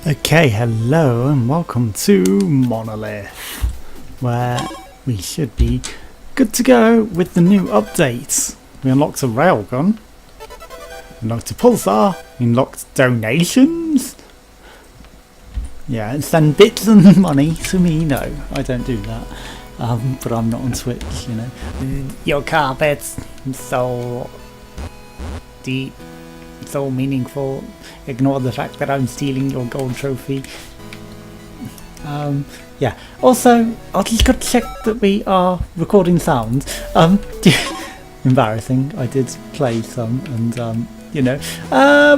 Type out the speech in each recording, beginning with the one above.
Okay, hello and welcome to Monlith, where we should be good to go with the new updates. We unlocked a railgun, unlocked a pulsar, unlocked donations. Yeah, and send bits and money to me. No, I don't do that. But I'm not on Twitch, you know. Your carpet's so deep, so meaningful. Ignore the fact that I'm stealing your gold trophy. Yeah. Also, I just got to check that we are recording sound. Embarrassing. I did play some, and you know, I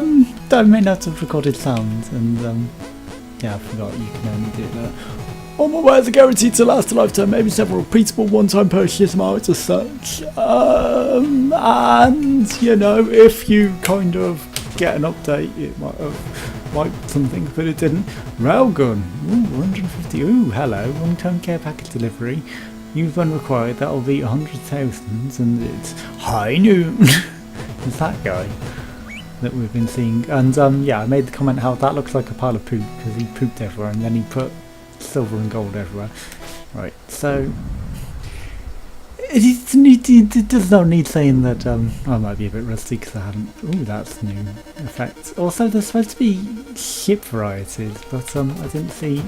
may not have recorded sound, and yeah, I forgot you can only do that. All my wares are guaranteed to last a lifetime, maybe several repeatable one-time purchase amounts as such. And you know, if you kind of get an update, it might have wiped something, but it didn't. Railgun, ooh, 150. Ooh, hello, long-term care package delivery. Use when required. That will be 100,000, and it's high noon. It's that guy that we've been seeing, and yeah, I made the comment how that looks like a pile of poop because he pooped everywhere, and then he put silver and gold everywhere. Right, so it does not need saying that I might be a bit rusty because I haven't. Ooh, that's new effect. Also, there's supposed to be ship varieties, but I didn't see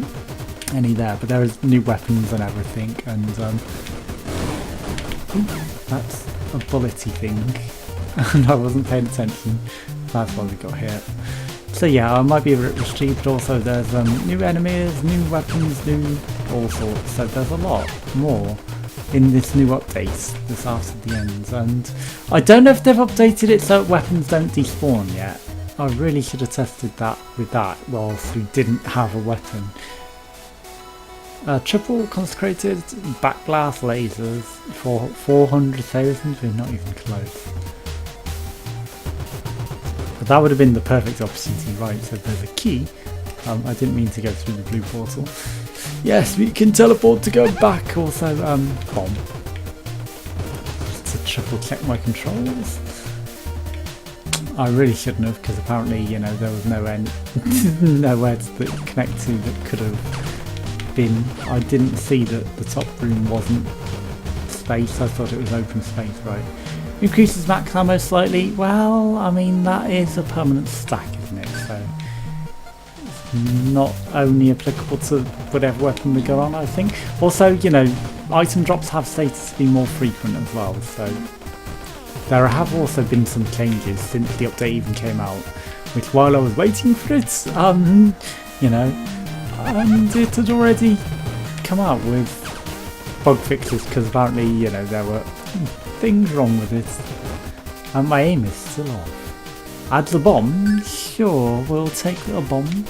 any there. But there is new weapons and everything, and ooh, that's a bullety thing, and I wasn't paying attention. That's why we got hit. So yeah, I might be a bit rusty, but also there's new enemies, new weapons, new all sorts. So there's a lot more in this new update, this after the end. And I don't know if they've updated it so weapons don't despawn yet. I really should have tested that with that whilst we didn't have a weapon. Triple consecrated backblast lasers for 400,000. We're not even close. But that would have been the perfect opportunity, right? So there's a key. I didn't mean to go through the blue portal. Yes, we can teleport to go back. Also, bomb. Just to triple check my controls. I really shouldn't have, because apparently, you know, there was no end, nowhere to connect to that could have been. I didn't see that the top room wasn't space. I thought it was open space, right? Increases max ammo slightly. Well, I mean, that is a permanent stack, isn't it? So it's not only applicable to whatever weapon we go on, I think. Also, you know, item drops have stated to be more frequent as well. So there have also been some changes since the update even came out. Which, while I was waiting for it, you know, and it had already come out with bug fixes because apparently, you know, there were things wrong with it, and my aim is still off. Add the bomb, sure, we'll take a bomb,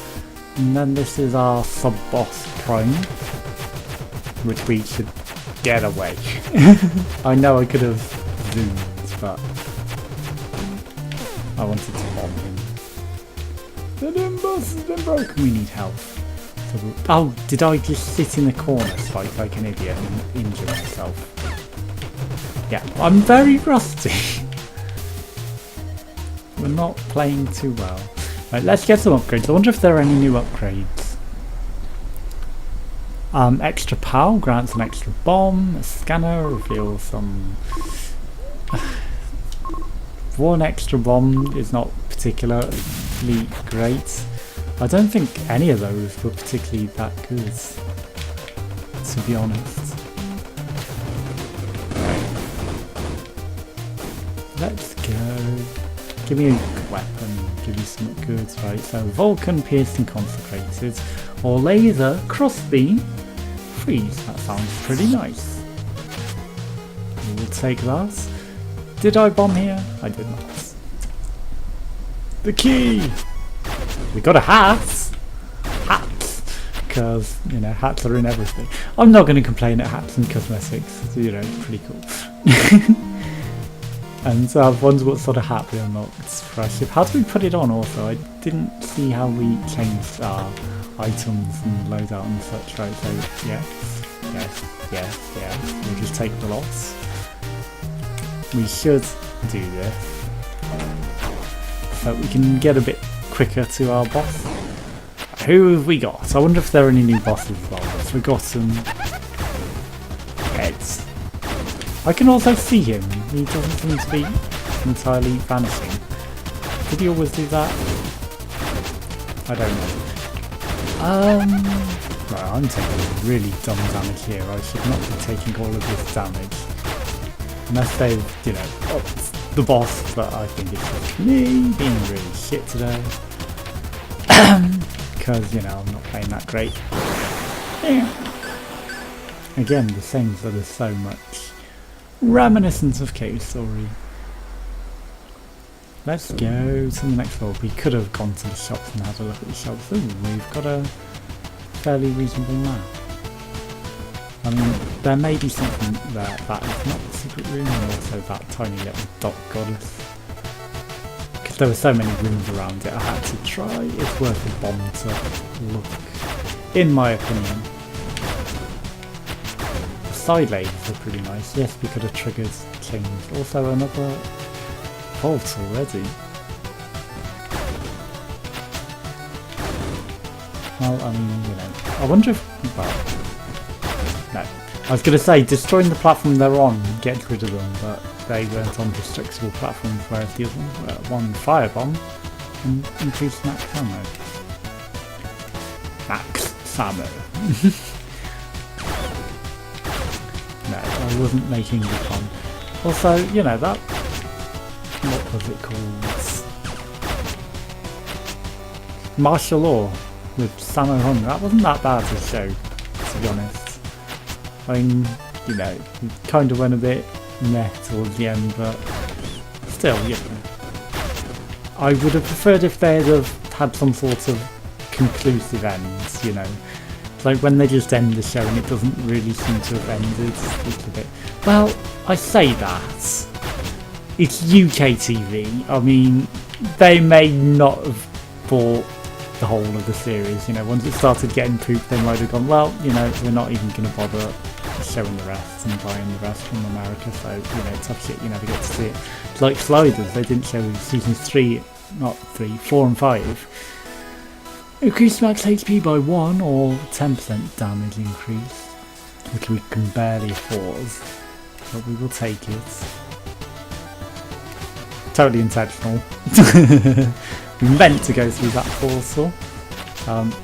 and then this is our sub-boss Prime, which we should get away. I know I could have zoomed, but I wanted to bomb him. The Nimbus has been broken, we need help. So oh, did I just sit in the corner spike like an idiot and injure myself? Yeah, I'm very rusty. We're not playing too well. Right, let's get some upgrades. I wonder if there are any new upgrades. Extra POW grants an extra bomb. A scanner reveals some. One extra bomb is not particularly great. I don't think any of those were particularly that good, to be honest. Let's go. Give me a good weapon, give you some goods, right? So Vulcan piercing consecrated, or laser crossbeam freeze. That sounds pretty nice. We'll take that. Did I bomb here? I did not. The key! We got a hat! Hats! Because, you know, hats are in everything. I'm not going to complain at hats and cosmetics. You know, pretty cool. And wonder what sort of hat we unlocked for our ship. How do we put it on also? I didn't see how we changed our items and loadout and such, right? So yes. We'll just take the lots. We should do this so we can get a bit quicker to our boss. who have we got? I wonder if there are any new bosses as well. So we got some heads. I can also see him. He doesn't seem to be entirely vanishing. Did he always do that? I don't know. Well, I'm taking really dumb damage here. I should not be taking all of this damage. Unless they've, you know, upped the boss, but I think it's just me being really shit today. Because, you know, I'm not playing that great. Yeah. Again, the same sort of so much reminiscence of Cave Story. Let's go to the next floor. We could have gone to the shops and had a look at the shops. Ooh, we've got a fairly reasonable map. I mean, there may be something there that is not the secret room, and also that tiny little dot goddess. Because there were so many rooms around it, I had to try. It's worth a bomb to look, in my opinion. The side lasers are pretty nice. Yes, we could have triggered things. Also another vault already. Well, I mean, you know, I wonder if, well, no. I was going to say, destroying the platform they're on gets rid of them, but they weren't on destructible platforms, whereas the other ones were. One firebomb and increased max ammo. Max ammo. No, I wasn't making the fun. Also, you know, that, what was it called? Martial law with Sammo Hung. That wasn't that bad to show, to be honest. I mean, you know, it kind of went a bit meh towards the end, but still, you know. I would have preferred if they'd have had some sort of conclusive ends, you know. Like when they just end the show and it doesn't really seem to have ended a little bit. Well, I say that. It's UK TV. I mean, they may not have bought the whole of the series, you know. Once it started getting pooped, they might have gone, well, you know, we're not even going to bother showing the rest and buying the rest from America, so, you know, tough shit, you never get to see it. It's like Sliders, they didn't show seasons 4 and 5. Increase max HP by 1 or 10% damage increase, which we can barely afford, but we will take it. Totally intentional. We meant to go through that portal.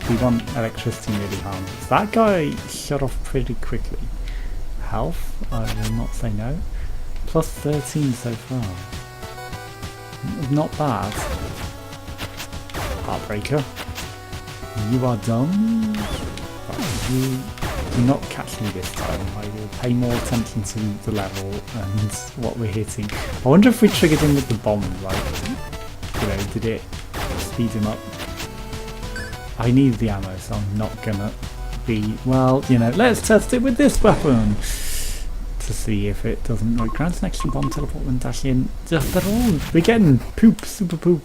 We want electricity really harmed. That guy shut off pretty quickly. Health, I will not say no. Plus 13 so far. Not bad. Heartbreaker. You are done. Right, you do not catch me this time. I will pay more attention to the level and what we're hitting. I wonder if we triggered him with the bomb, like, you know, did it speed him up? I need the ammo, so I'm not gonna be, well, you know, let's test it with this weapon to see if it doesn't work. Grants an extra bomb, teleport when dash in. Just at all. We're getting poop, super poop,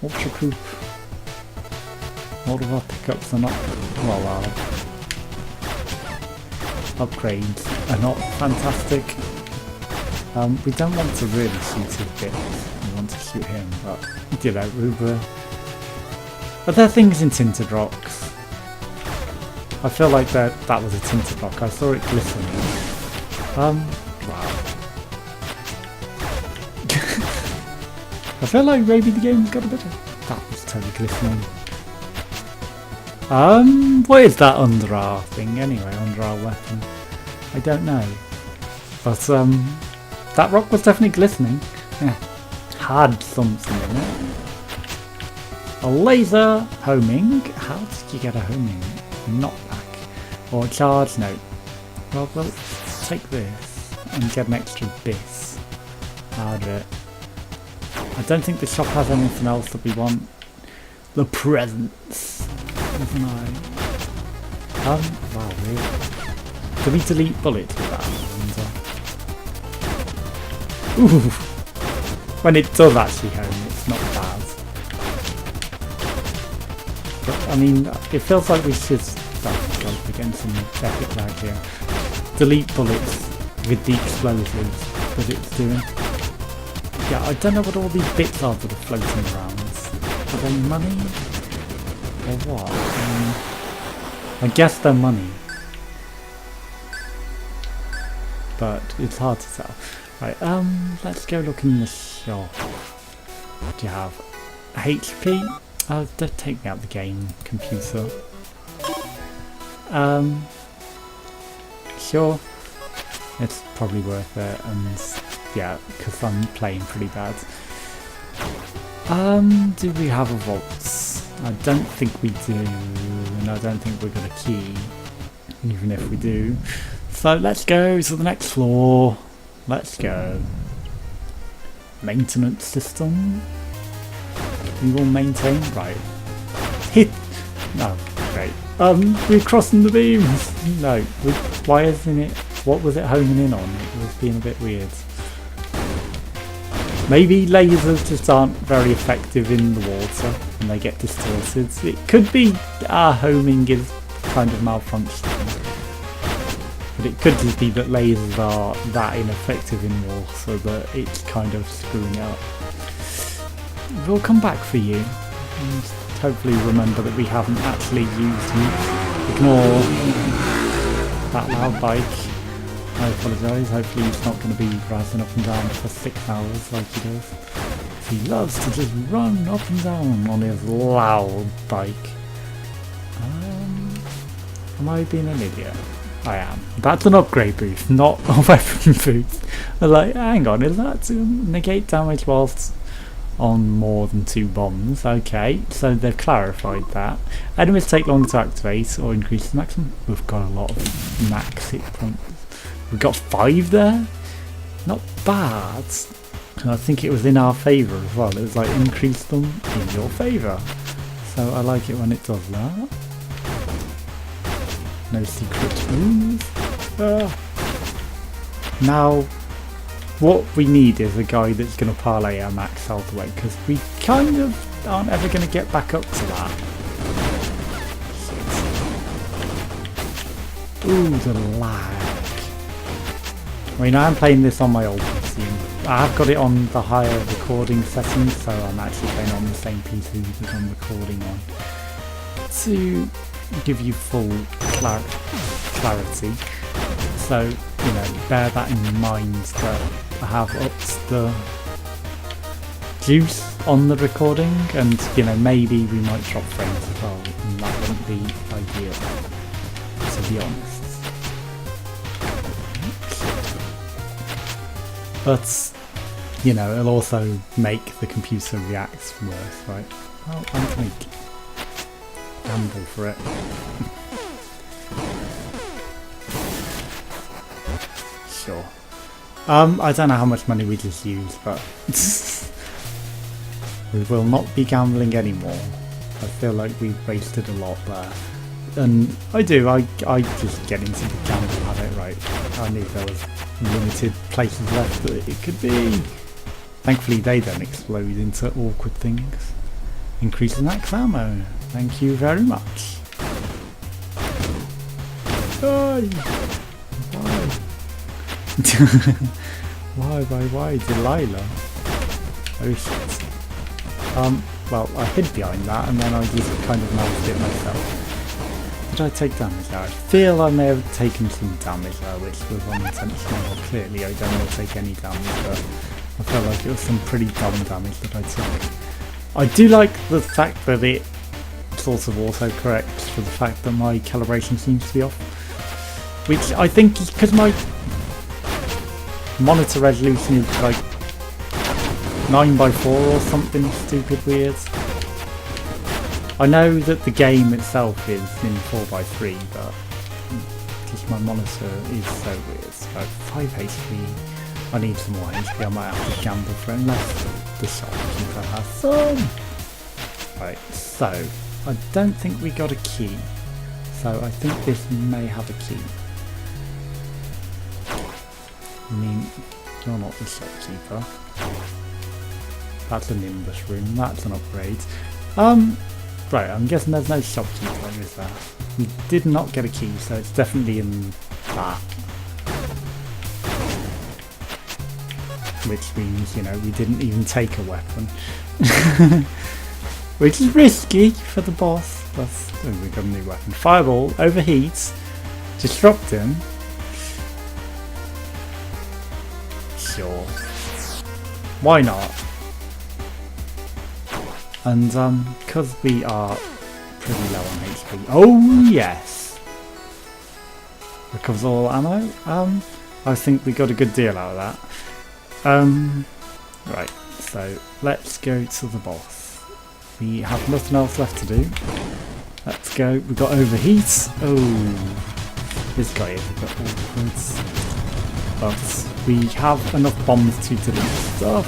ultra poop. All of our pickups are not, well, our upgrades are not fantastic. We don't want to really shoot his bit. We want to shoot him, but, you know, we were... Are there things in Tinted Rocks? I feel like that was a Tinted Rock. I saw it glistening. Wow. I feel like maybe the game got a bit of... That was totally glistening. What is that under our thing anyway, under our weapon? I don't know. But, that rock was definitely glistening. Yeah. Had something in it. A laser homing. How did you get a homing? Knockback. Or a charge? No. Well, let's take this and get an extra bit out of it. I don't think the shop has anything else that we want. The presents. Isn't I? Wow, really? Do we delete bullets with that? Ooh! When it does actually home, it's not bad. But, I mean, it feels like we should... Oh god, we're getting some epic lag here. Delete bullets with the explosives that it's doing. Yeah, I don't know what all these bits are that are floating around. Are they money? Or what? I guess they're money. But it's hard to tell. Right, let's go look in the shop. What do you have? HP? Oh, don't take me out the game, computer. Sure. It's probably worth it, and yeah, because I'm playing pretty bad. Do we have a vault? I don't think we do, and I don't think we've got a key, even if we do. So let's go to the next floor. Let's go. Maintenance system. We will maintain, right. Hit! No, great. We're crossing the beams! No, why isn't it? What was it homing in on? It was being a bit weird. Maybe lasers just aren't very effective in the water and they get distorted. It could be our homing is kind of malfunctioning. But it could just be that lasers are that ineffective in water that it's kind of screwing it up. We'll come back for you and hopefully remember that we haven't actually used you. Ignore that loud bike. I apologise, hopefully he's not going to be rising up and down for 6 hours like he does. He loves to just run up and down on his loud bike. Am I being an idiot? I am. That's an upgrade boost, not a weapon boost. Like, hang on, is that to negate damage whilst on more than 2 bombs? Okay, so they've clarified that. Enemies take longer to activate or increase the maximum. We've got a lot of max hit points. We've got 5 there. Not bad. And I think it was in our favour as well. It was like increase them in your favour. So I like it when it does that. No secret rooms. Now, what we need is a guy that's going to parlay our max health away, because we kind of aren't ever going to get back up to that. Ooh, the lag. I mean, I'm playing this on my old PC. I have got it on the higher recording settings, so I'm actually playing on the same PC that I'm recording on. To give you full clarity. So, you know, bear that in mind that I have upped the juice on the recording, and, you know, maybe we might drop frames as well, and that wouldn't be ideal, to be honest. But, you know, it'll also make the computer react worse, right? Well, I'm going to gamble for it. Sure. I don't know how much money we just used, but we will not be gambling anymore. I feel like we've wasted a lot there. And I just get into the gamble habit, right? I knew there was limited places left that it could be. Thankfully they don't explode into awkward things. Increasing max ammo. Thank you very much. Why? Why, Delilah? Oh shit. Well, I hid behind that and then I just kind of managed it myself. Did I take damage there? I feel I may have taken some damage there, which was unintentional. Clearly I don't want to take any damage, but I felt like it was some pretty dumb damage that I took. I do like the fact that it sort of auto-corrects for the fact that my calibration seems to be off. Which I think is because my monitor resolution is like 9x4 or something stupid weird. I know that the game itself is in 4x3, but just my monitor is so weird. So 5 HP, I need some more HP, I might have to gamble for it unless the shopkeeper has some. Right, so I don't think we got a key, so I think this may have a key. I mean, you're not the shopkeeper. That's a Nimbus room, that's an upgrade. Right, I'm guessing there's no shopkeeper, is there? We did not get a key, so it's definitely in that. Which means, you know, we didn't even take a weapon. which is risky for the boss. Plus, we've got a new weapon. Fireball overheats, disrupt him. Sure, why not? And because we are pretty low on HP. Oh yes, recovers all ammo. I think we got a good deal out of that. Right, so let's go to the boss. We have nothing else left to do. Let's go. We got overheat. Oh, this guy is a bit awkward, but we have enough bombs to delete stuff,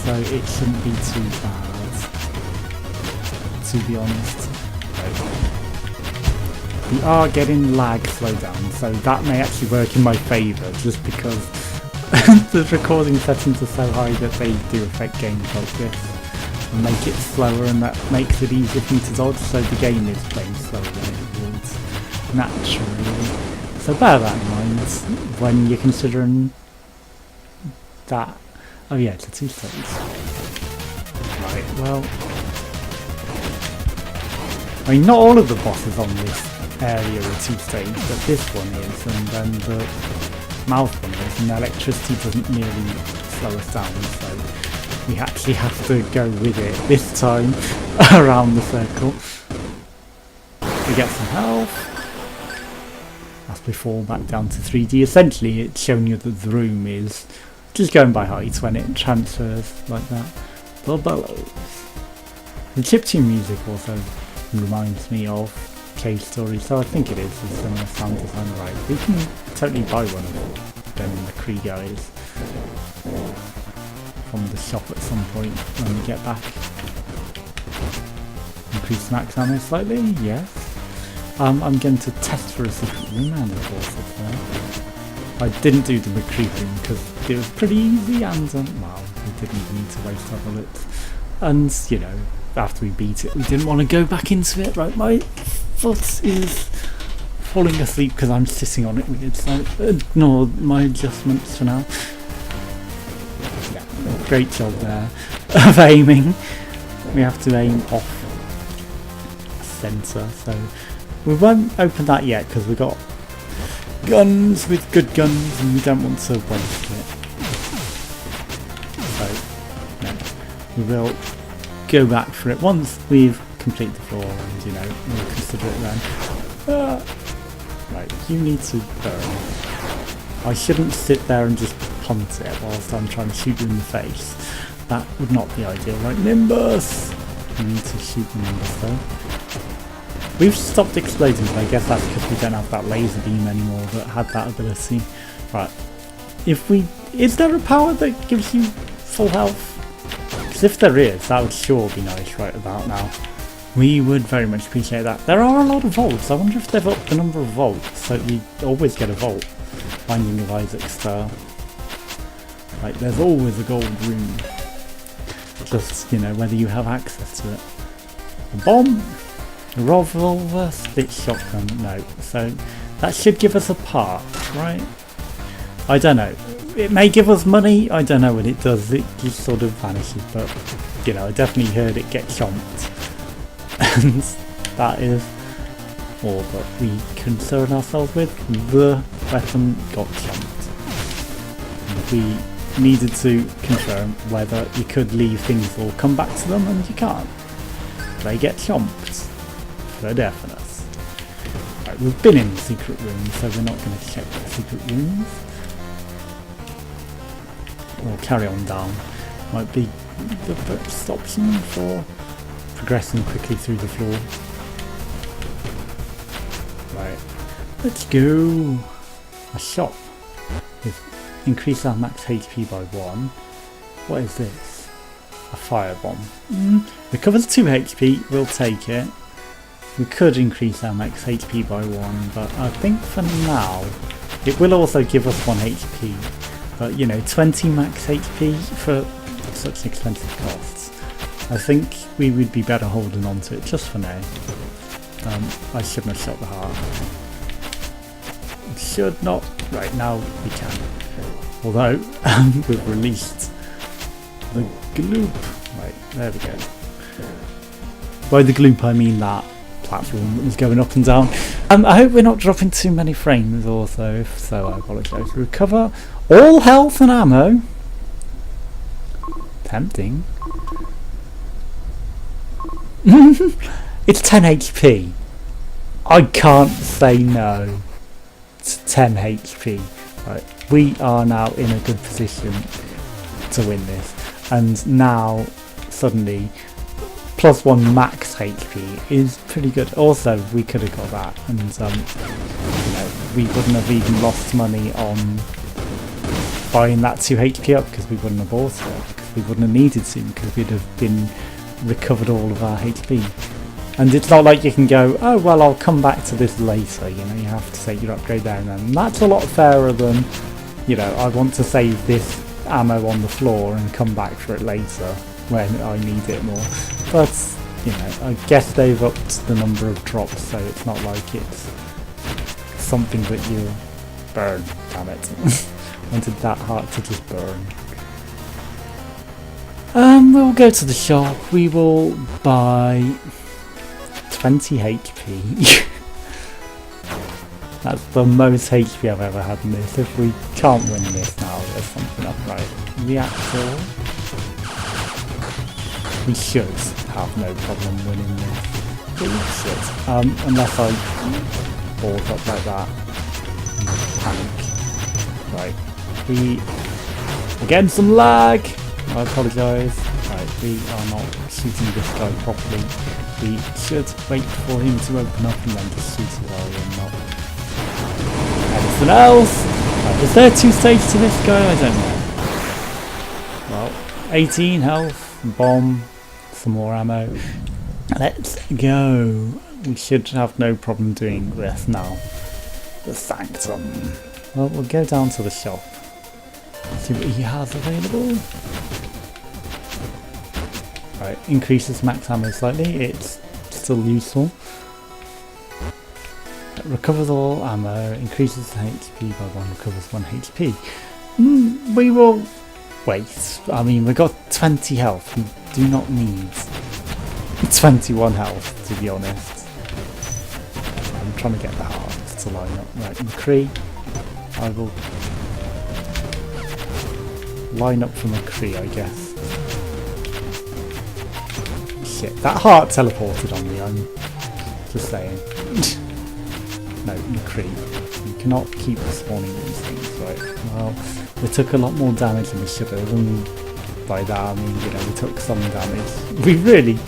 so it shouldn't be too bad, to be honest. We are getting lag slowdown, so that may actually work in my favour, just because the recording settings are so high that they do affect games like this and make it slower, and that makes it easier for me to dodge, so the game is playing slower than it would naturally. So bear that in mind when you're considering that. Oh yeah, it's a 2-stage. Right, well, I mean, not all of the bosses on this area are 2-stage, but this one is, and then the mouth one is, and the electricity doesn't nearly slow us down, so we actually have to go with it this time around the circle. We get some health. As we fall back down to 3D, essentially it's showing you that the room is just going by height when it transfers like that. The bellows. The chiptune music also reminds me of Cave Story, so I think it is a similar sound design, right? We can totally buy one of them in the Cree guys from the shop at some point when we get back. Increase max ammo slightly, yes. I'm going to test for a secret room, and of course it's there. I didn't do the McCree room because it was pretty easy, and well, we didn't even need to waste our bullets. And you know, after we beat it, we didn't want to go back into it. Right, my foot is falling asleep because I'm sitting on it weird, so ignore my adjustments for now. Yeah, great job there of aiming. We have to aim off centre, so we won't open that yet because we got guns with good guns and we don't want to waste it. So no, we will go back for it once we've completed the floor, and you know, we'll consider it then. Right, you need to burn. I shouldn't sit there and just punt it whilst I'm trying to shoot you in the face. That would not be ideal. Right, Nimbus! You need to shoot the Nimbus though. We've stopped exploding, but I guess that's because we don't have that laser beam anymore that had that ability. Right, is there a power that gives you full health? Because if there is, that would sure be nice right about now. We would very much appreciate that. There are a lot of vaults. I wonder if they've upped the number of vaults, so we always get a vault. Binding of Isaac style. Like, there's always a gold room. Just, you know, whether you have access to it. A bomb! A revolver, split shotgun, no. So that should give us a part, right? I don't know. It may give us money, I don't know what it does. It just sort of vanishes, but you know, I definitely heard it get chomped. And that is all that we concern ourselves with. The weapon got chomped. And we needed to confirm whether you could leave things or come back to them, and you can't. They get chomped. For definite. Right, we've been in the secret room, so we're not going to check the secret rooms. We'll carry on down. Might be the best option for progressing quickly through the floor. Right, let's go. A shop. We've increased our max HP by 1. What is this? A firebomb. Recovers 2 HP, we'll take it. We could increase our max HP by 1, but I think for now it will also give us 1 HP. But you know, 20 max HP for such expensive costs. I think we would be better holding on to it just for now. I shouldn't have shot the heart. Should not. Right, now we can. Although we've released the gloop. Right, there we go. By the gloop I mean that platform that was going up and down. I hope we're not dropping too many frames also, if so I apologise. Recover all health and ammo. Tempting. It's 10 HP. I can't say no to 10 HP. Right, we are now in a good position to win this, and now suddenly +1 max HP is pretty good. Also, we could have got that, and you know, we wouldn't have even lost money on buying that 2 HP up, because we wouldn't have bought it, because we wouldn't have needed to, because we'd have been recovered all of our HP. And it's not like you can go, oh well, I'll come back to this later, you know, you have to say your upgrade there and then. And that's a lot fairer than, you know, I want to save this ammo on the floor and come back for it later when I need it more. But, you know, I guess they've upped the number of drops, so it's not like it's something that you burn, damn it. Wanted that heart to just burn. We'll go to the shop, we will buy 20 HP. That's the most HP I've ever had in this. If we can't win this now, there's something up. Right. Reactor. We should have no problem winning this. We should. Unless I balls up like that. Panic. Right. We're getting some lag. I apologise. Right, we are not shooting this guy properly. We should wait for him to open up and then just shoot it while we're not. Anything else? Right, is there 2 stages to this guy? I don't know. Well, 18 health, bomb, some more ammo. Let's go. We should have no problem doing this now. The Sanctum. Well, we'll go down to the shop. See what he has available. Right, increases max ammo slightly, it's still useful. It recovers all ammo, increases HP by 1, recovers 1 HP. We will wait. I mean, we've got 20 health, we do not need 21 health, to be honest. I'm trying to get the hearts to line up. Right, McCree, I will line up for McCree, I guess. Shit, that heart teleported on me, I'm just saying. No, McCree. You cannot keep spawning these things, right? Well, we took a lot more damage than we should have, and by that I mean, you know, we took some damage. We really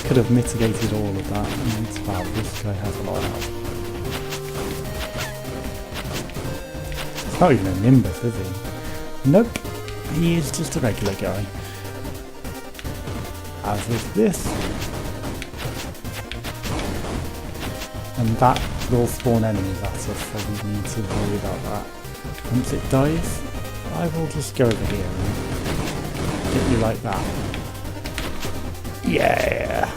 could have mitigated all of that, and wow, this guy has a lot of health. It's not even a Nimbus, is he? Nope, he is just a regular guy. As is this. And that will spawn enemies at us, so we need to worry about that. Once it dies, I will just go over here and hit you like that. Yeah!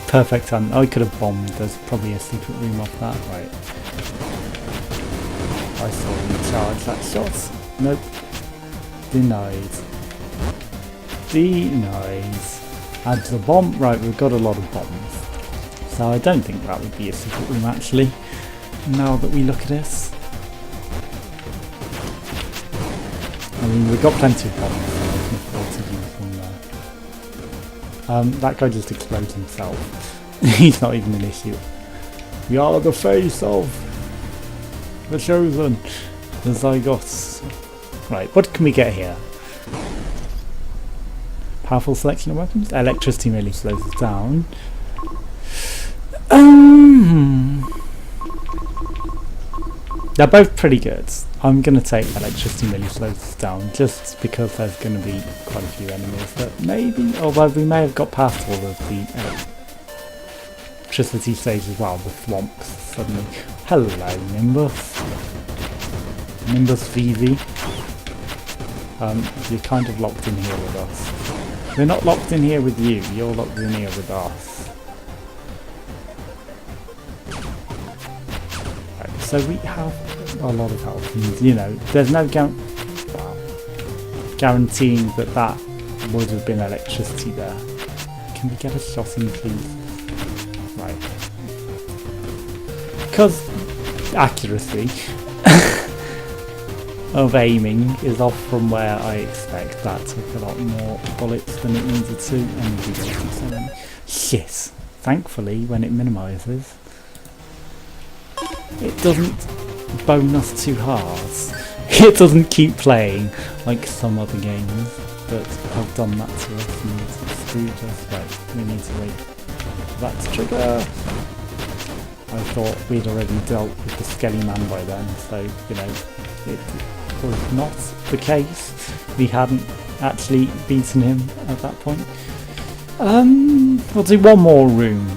Perfect time. I could have bombed, there's probably a secret room off that, right. I saw you charge that shot. Nope. Denied. Denied. Add the bomb. Right, we've got a lot of bombs. So I don't think that would be a secret room actually, now that we look at this. I mean, we've got plenty of bombs, so I can afford to use them there. That guy just explodes himself. He's not even an issue. We are the face of the Chosen, the Zygots. Right, what can we get here? Powerful selection of weapons. Electricity really slows us down. They're both pretty good. I'm going to take electricity really slows us down, just because there's going to be quite a few enemies that maybe, although we may have got past all of the electricity stage as well, the swamps suddenly. Hello, Nimbus. Nimbus VV. You're kind of locked in here with us. We're not locked in here with you, you're locked in here with us. Right, so we have a lot of health, and you know, there's no guaranteeing that that would have been electricity there. can we get a shot in, please? Right. Because accuracy of aiming is off from where I expect. That took a lot more bullets than it needed to, and we go to 7. Shit. Thankfully, when it minimises, it doesn't bone us too hard. It doesn't keep playing like some other games that have done that to us and screwed us. Right, we need to wait for that to trigger. I thought we'd already dealt with the Skelly Man by then, so, you know, it was not the case. We hadn't actually beaten him at that point. We'll do one more room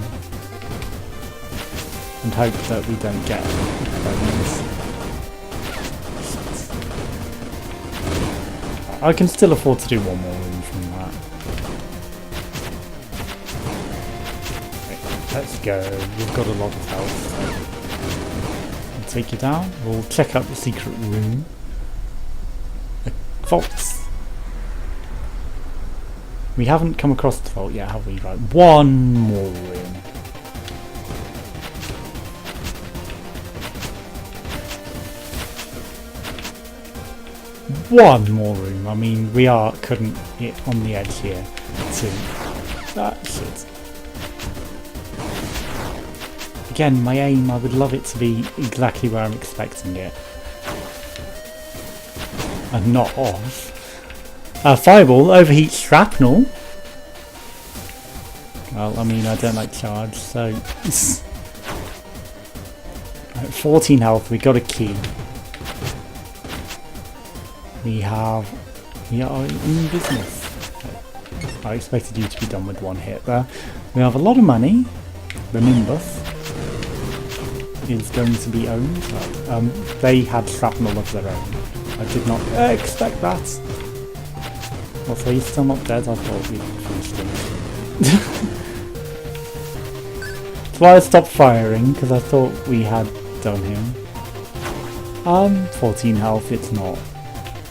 and hope that we don't get bones. I can still afford to do one more room from that. Right, let's go. We've got a lot of health. We'll take you down. We'll check out the secret room. A vault. We haven't come across the vault yet, have we? Right, one more room. One more room. I mean, we couldn't hit on the edge here too. That's it. Again, my aim, I would love it to be exactly where I'm expecting it. And not off. Fireball, overheat shrapnel. Well, I mean, I don't like charge, so... Right, 14 health, we got a key. We are in business. I expected you to be done with one hit there. We have a lot of money. The Nimbus is going to be owned. They had shrapnel of their own. I did not expect that. Also, he's still not dead. I thought we'd finished him. That's why I stopped firing, because I thought we had done him. 14 health, it's not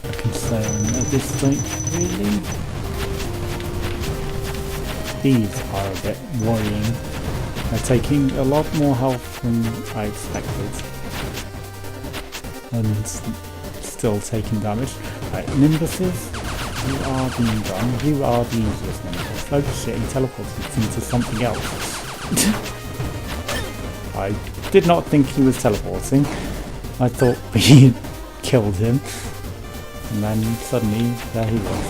a concern at this stage, really. These are a bit worrying. They're taking a lot more health than I expected. And still taking damage. Right, Nimbuses, you are being done. You are the easiest Nimbus. Oh shit, he teleported into something else. I did not think he was teleporting. I thought we killed him. And then suddenly, there he was.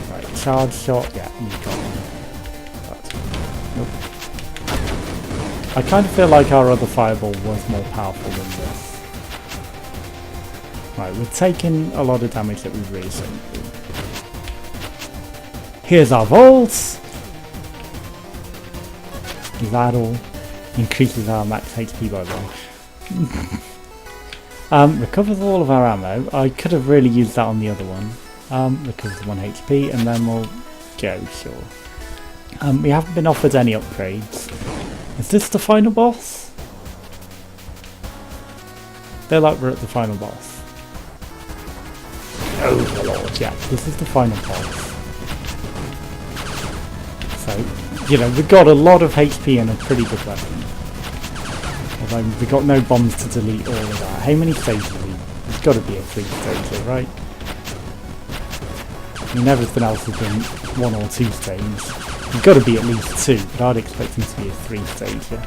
Right, charge shot. Yeah, you got him. But, nope. I kind of feel like our other fireball was more powerful than this. Right, we're taking a lot of damage that we've really shouldn't do. Here's our vault. That all increases our max HP by 1. Recovers all of our ammo. I could have really used that on the other one. Recovers 1 HP and then we'll go, sure. We haven't been offered any upgrades. Is this the final boss? Feel like we're at the final boss. Oh my lord, yeah, this is the final boss. So, you know, we've got a lot of HP and a pretty good weapon. Although we've got no bombs to delete all of that. How many stages are we? There's got to be a 3-stager, right? I mean, everything else has been 1 or 2 stages. There's got to be at least 2, but I'd expect him to be a 3-stager.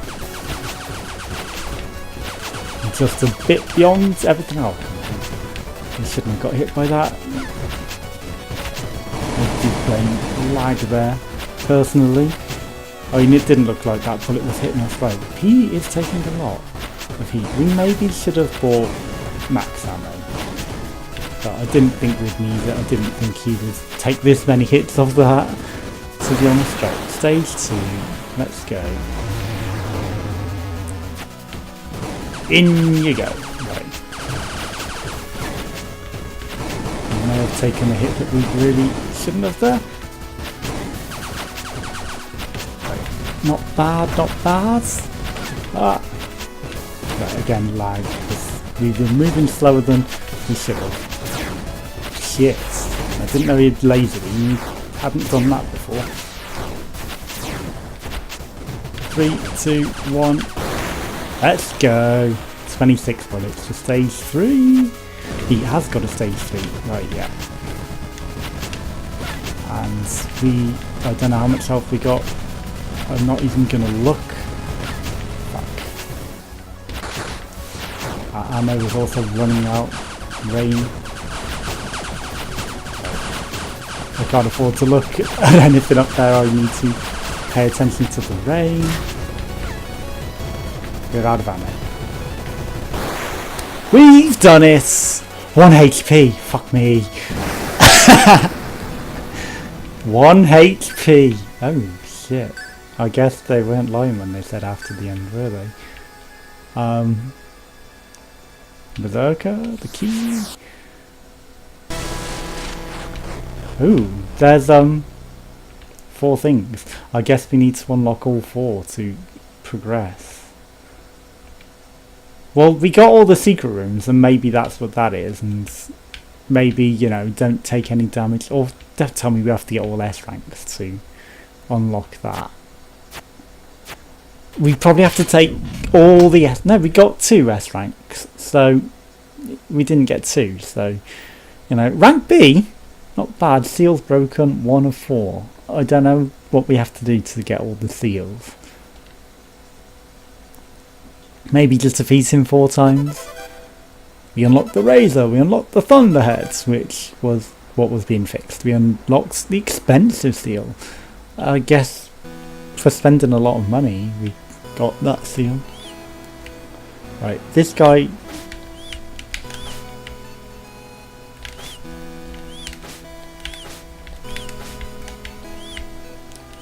And just a bit beyond everything else. He shouldn't have got hit by that. I did blame lag there. Personally, I mean, it didn't look like that bullet was hitting us right. He is taking a lot of heat. We maybe should have bought max ammo, but I didn't think we'd need it. I didn't think he would take this many hits off that, to be honest. Right, stage 2, let's go. In you go. Right. We may have taken a hit that we really shouldn't have there. Not bad, not bad. Ah. Right, again, lag. We've been moving slower than we should have. Shit. I didn't know he had laser beam. Hadn't done that before. 3, 2, 1. Let's go. 26 bullets to stage 3. He has got a stage 3. Right, yeah. And I don't know how much health we got. I'm not even gonna look. Fuck. Our ammo was also running out. Rain. I can't afford to look at anything up there. I need to pay attention to the rain. We're out of ammo. We've done it! 1 HP. Fuck me. 1 HP. Oh shit. I guess they weren't lying when they said after the end, were they? Berserker, the key. Ooh, there's 4 things. I guess we need to unlock all 4 to progress. Well, we got all the secret rooms, and maybe that's what that is, and maybe, you know, don't take any damage, or don't tell me we have to get all S ranks to unlock that. We probably have to take all the no, we got 2 S ranks, so we didn't get 2, so, you know, rank B, not bad. Seals broken, 1 of 4. I don't know what we have to do to get all the seals. Maybe just defeat him 4 times. We unlocked the Razor, we unlocked the Thunderheads, which was what was being fixed. We unlocked the expensive seal. I guess for spending a lot of money, we got that seal. Right, this guy...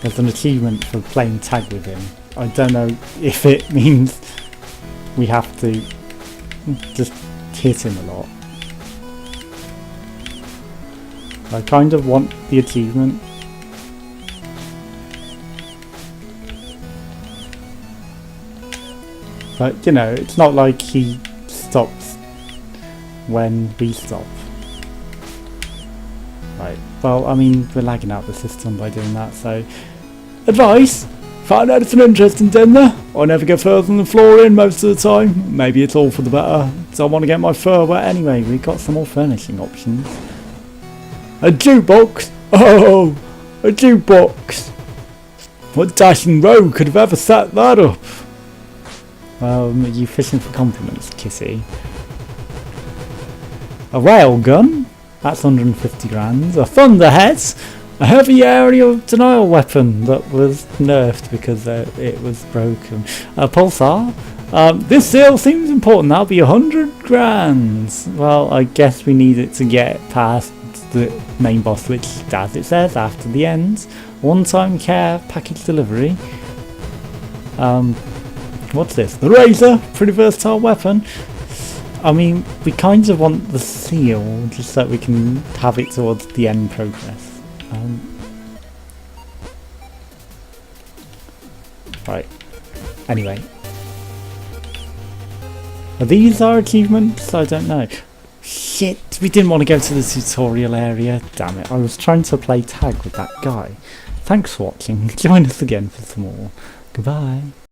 There's an achievement for playing tag with him. I don't know if it means we have to just hit him a lot. I kind of want the achievement. But, you know, it's not like he stops when we stop. Right, well, I mean, we're lagging out the system by doing that, so... Advice! Find anything interesting down there. I never get further than the floor in most of the time. Maybe it's all for the better. Don't want to get my fur wet anyway. We've got some more furnishing options. A jukebox? Oh, a jukebox! What dashing rogue could have ever set that up? Are you fishing for compliments, Kissy? A railgun? That's 150 grand. A thunderhead? A heavy aerial denial weapon that was nerfed because it was broken. A pulsar? This sale seems important. That'll be 100 grand. Well, I guess we need it to get past the main boss, which, as it says, after the end. One-time care package delivery. What's this? The Razor! Pretty versatile weapon. I mean, we kind of want the seal just so we can have it towards the end progress. Right. Anyway. Are these our achievements? I don't know. Shit, we didn't want to go to the tutorial area. Damn it, I was trying to play tag with that guy. Thanks for watching. Join us again for some more. Goodbye.